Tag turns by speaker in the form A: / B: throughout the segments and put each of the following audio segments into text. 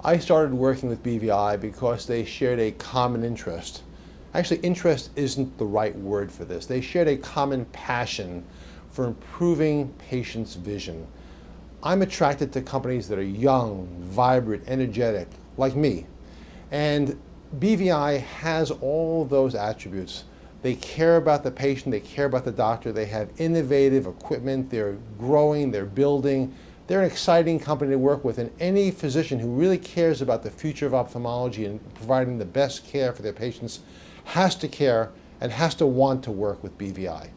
A: I started working with BVI because they shared a common interest. Actually, interest isn't the right word for this. They shared a common passion for improving patients' vision. I'm attracted to companies that are young, vibrant, energetic, like me. And BVI has all those attributes. They care about the patient, they care about the doctor, they have innovative equipment, they're growing, they're building. They're an exciting company to work with, and any physician who really cares about the future of ophthalmology and providing the best care for their patients has to care and has to want to work with BVI.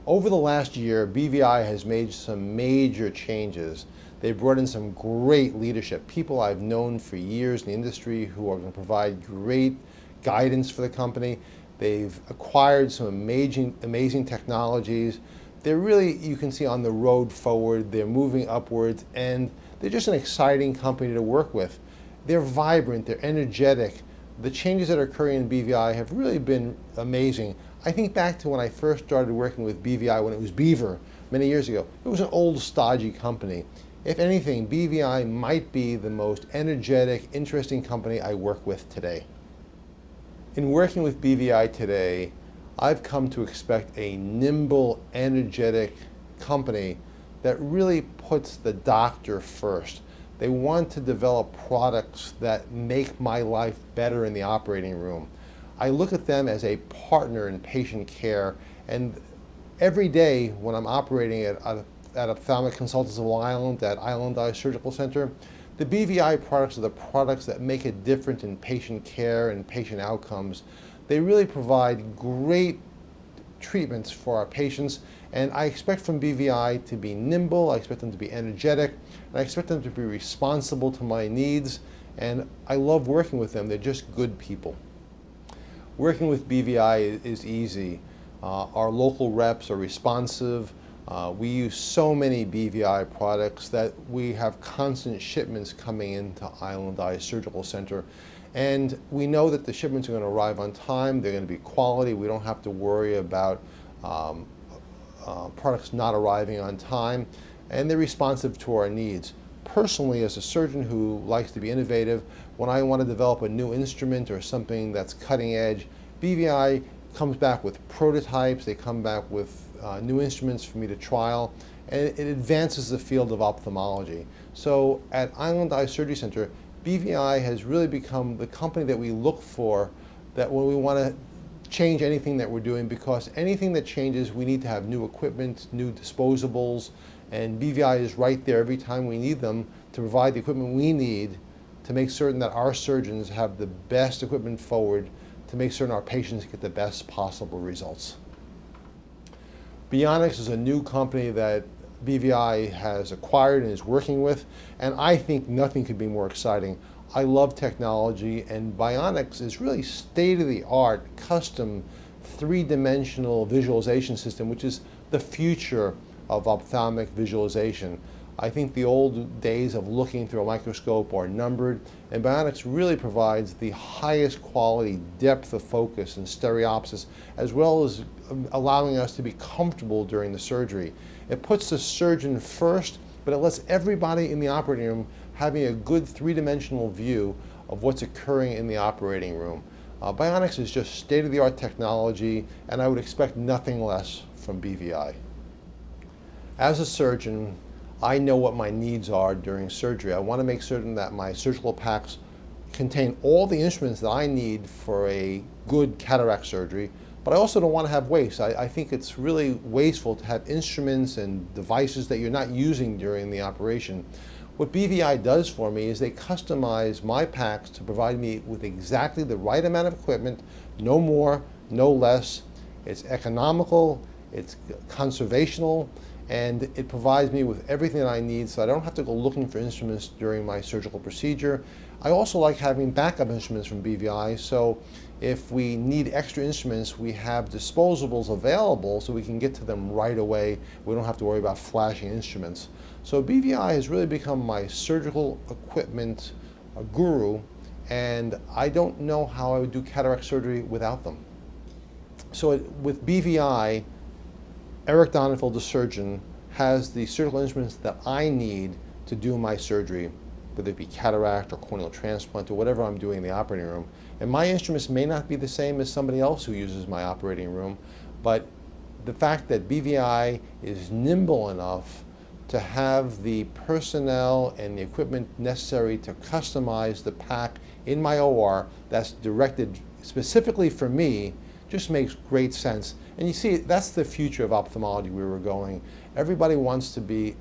A: Over the last year, BVI has made some major changes. They've brought in some great leadership, people I've known for years in the industry who are going to provide great guidance for the company. They've acquired some amazing technologies. They're really, you can see, on the road forward. They're moving upwards, and they're just an exciting company to work with. They're vibrant, they're energetic. The changes that are occurring in BVI have really been amazing. I think back to when I first started working with BVI when it was Beaver many years ago. It was an old, stodgy company. If anything, BVI might be the most energetic, interesting company I work with today. In working with BVI today, I've come to expect a nimble, energetic company that really puts the doctor first. They want to develop products that make my life better in the operating room. I look at them as a partner in patient care, and every day when I'm operating at Ophthalmic Consultants of Long Island, at Island Eye Surgical Center, the BVI products are the products that make a difference in patient care and patient outcomes. They really provide great treatments for our patients, and I expect from BVI to be nimble, I expect them to be energetic, and I expect them to be responsible to my needs, and I love working with them. They're just good people. Working with BVI is easy. Our local reps are responsive. We use so many BVI products that we have constant shipments coming into Island Eye Surgical Center. And we know that the shipments are going to arrive on time, they're going to be quality, we don't have to worry about products not arriving on time, and they're responsive to our needs. Personally, as a surgeon who likes to be innovative, when I want to develop a new instrument or something that's cutting edge, BVI comes back with prototypes, they come back with new instruments for me to trial, and it advances the field of ophthalmology. So at Island Eye Surgery Center, BVI has really become the company that we look for, that when we want to change anything that we're doing, because anything that changes, we need to have new equipment, new disposables, and BVI is right there every time we need them to provide the equipment we need to make certain that our surgeons have the best equipment forward to make certain our patients get the best possible results. Beyeonics is a new company that BVI has acquired and is working with, and I think nothing could be more exciting. I love technology, and Beyeonics is really state-of-the-art, custom, three-dimensional visualization system, which is the future of ophthalmic visualization. I think the old days of looking through a microscope are numbered, and Beyeonics really provides the highest quality depth of focus and stereopsis, as well as allowing us to be comfortable during the surgery. It puts the surgeon first, but it lets everybody in the operating room having a good three-dimensional view of what's occurring in the operating room. Beyeonics is just state-of-the-art technology, and I would expect nothing less from BVI. As a surgeon, I know what my needs are during surgery. I want to make certain that my surgical packs contain all the instruments that I need for a good cataract surgery, but I also don't want to have waste. I think it's really wasteful to have instruments and devices that you're not using during the operation. What BVI does for me is they customize my packs to provide me with exactly the right amount of equipment, no more, no less. It's economical, it's conservational, and it provides me with everything that I need, so I don't have to go looking for instruments during my surgical procedure. I also like having backup instruments from BVI, so if we need extra instruments, we have disposables available so we can get to them right away. We don't have to worry about flashing instruments. So BVI has really become my surgical equipment guru, and I don't know how I would do cataract surgery without them. So with BVI, Eric Donnenfeld, the surgeon, has the surgical instruments that I need to do my surgery. whether it be cataract or corneal transplant or whatever I'm doing in the operating room. And my instruments may not be the same as somebody else who uses my operating room, but the fact that BVI is nimble enough to have the personnel and the equipment necessary to customize the pack in my OR that's directed specifically for me just makes great sense. And you see, that's the future of ophthalmology where we're going. Everybody wants to be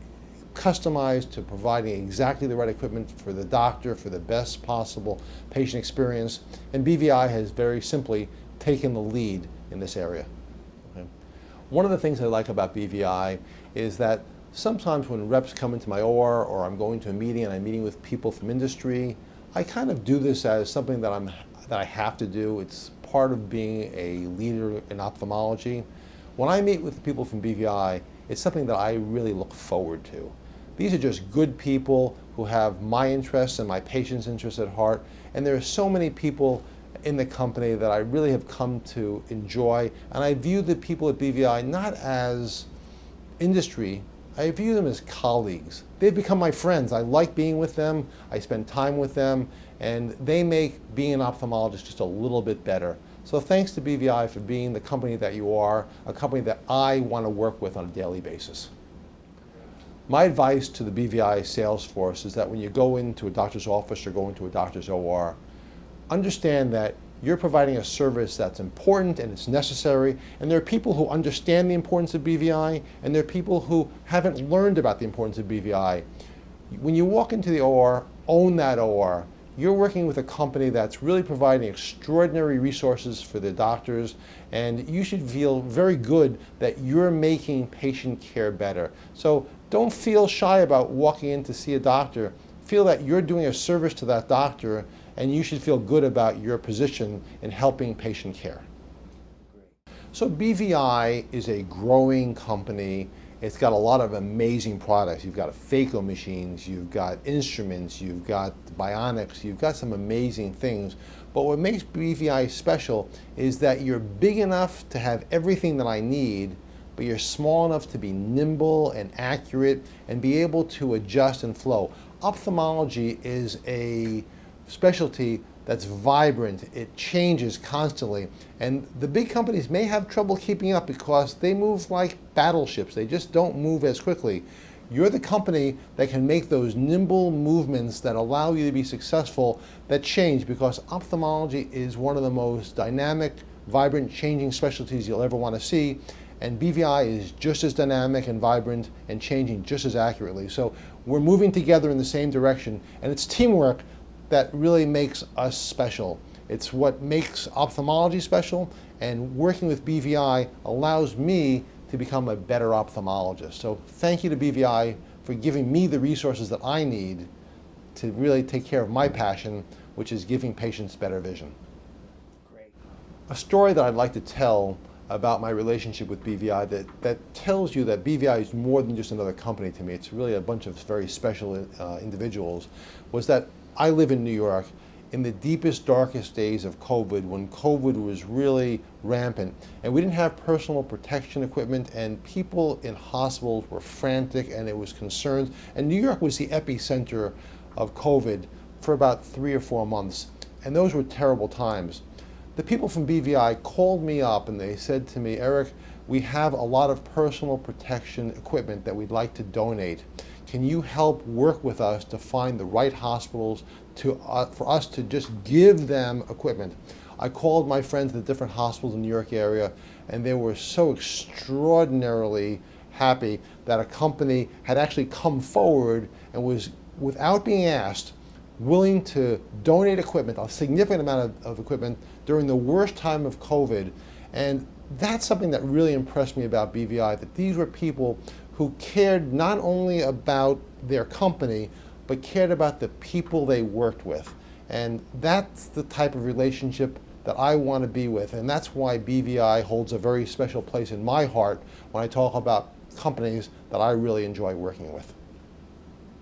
A: customized to providing exactly the right equipment for the doctor for the best possible patient experience. And BVI has very simply taken the lead in this area. Okay. One of the things I like about BVI is that sometimes when reps come into my OR or I'm going to a meeting and I'm meeting with people from industry, I kind of do this as something that I have to do. It's part of being a leader in ophthalmology. When I meet with people from BVI, it's something that I really look forward to. These are just good people who have my interests and my patients' interests at heart, and there are so many people in the company that I really have come to enjoy, and I view the people at BVI not as industry, I view them as colleagues. They've become my friends. I like being with them, I spend time with them, and they make being an ophthalmologist just a little bit better. So thanks to BVI for being the company that you are, a company that I want to work with on a daily basis. My advice to the BVI sales force is that when you go into a doctor's office or go into a doctor's OR, understand that you're providing a service that's important and it's necessary, and there are people who understand the importance of BVI, and there are people who haven't learned about the importance of BVI. When you walk into the OR, own that OR. You're working with a company that's really providing extraordinary resources for the doctors, and you should feel very good that you're making patient care better. So don't feel shy about walking in to see a doctor. Feel that you're doing a service to that doctor, and you should feel good about your position in helping patient care. So BVI is a growing company. It's got a lot of amazing products. You've got phaco machines, you've got instruments, you've got Beyeonics, you've got some amazing things. But what makes BVI special is that you're big enough to have everything that I need, but you're small enough to be nimble and accurate and be able to adjust and flow. Ophthalmology is a specialty that's vibrant, it changes constantly, and the big companies may have trouble keeping up because they move like battleships. They just don't move as quickly. You're the company that can make those nimble movements that allow you to be successful, that change, because ophthalmology is one of the most dynamic, vibrant, changing specialties you'll ever want to see, and BVI is just as dynamic and vibrant and changing just as accurately. So we're moving together in the same direction, and it's teamwork that really makes us special. It's what makes ophthalmology special, and working with BVI allows me to become a better ophthalmologist. So thank you to BVI for giving me the resources that I need to really take care of my passion, which is giving patients better vision.
B: Great.
A: A story that I'd like to tell about my relationship with BVI that tells you that BVI is more than just another company to me. It's really a bunch of very special individuals, was that I live in New York in the deepest, darkest days of COVID, when COVID was really rampant, and we didn't have personal protection equipment, and people in hospitals were frantic, and it was concerns. And New York was the epicenter of COVID for about 3 or 4 months, and those were terrible times. The people from BVI called me up and they said to me, Eric, we have a lot of personal protection equipment that we'd like to donate. Can you help work with us to find the right hospitals for us to just give them equipment? I called my friends at the different hospitals in the New York area, and they were so extraordinarily happy that a company had actually come forward and was, without being asked, willing to donate equipment, a significant amount of equipment, during the worst time of COVID. And that's something that really impressed me about BVI, that these were people who cared not only about their company, but cared about the people they worked with. And that's the type of relationship that I want to be with. And that's why BVI holds a very special place in my heart when I talk about companies that I really enjoy working with.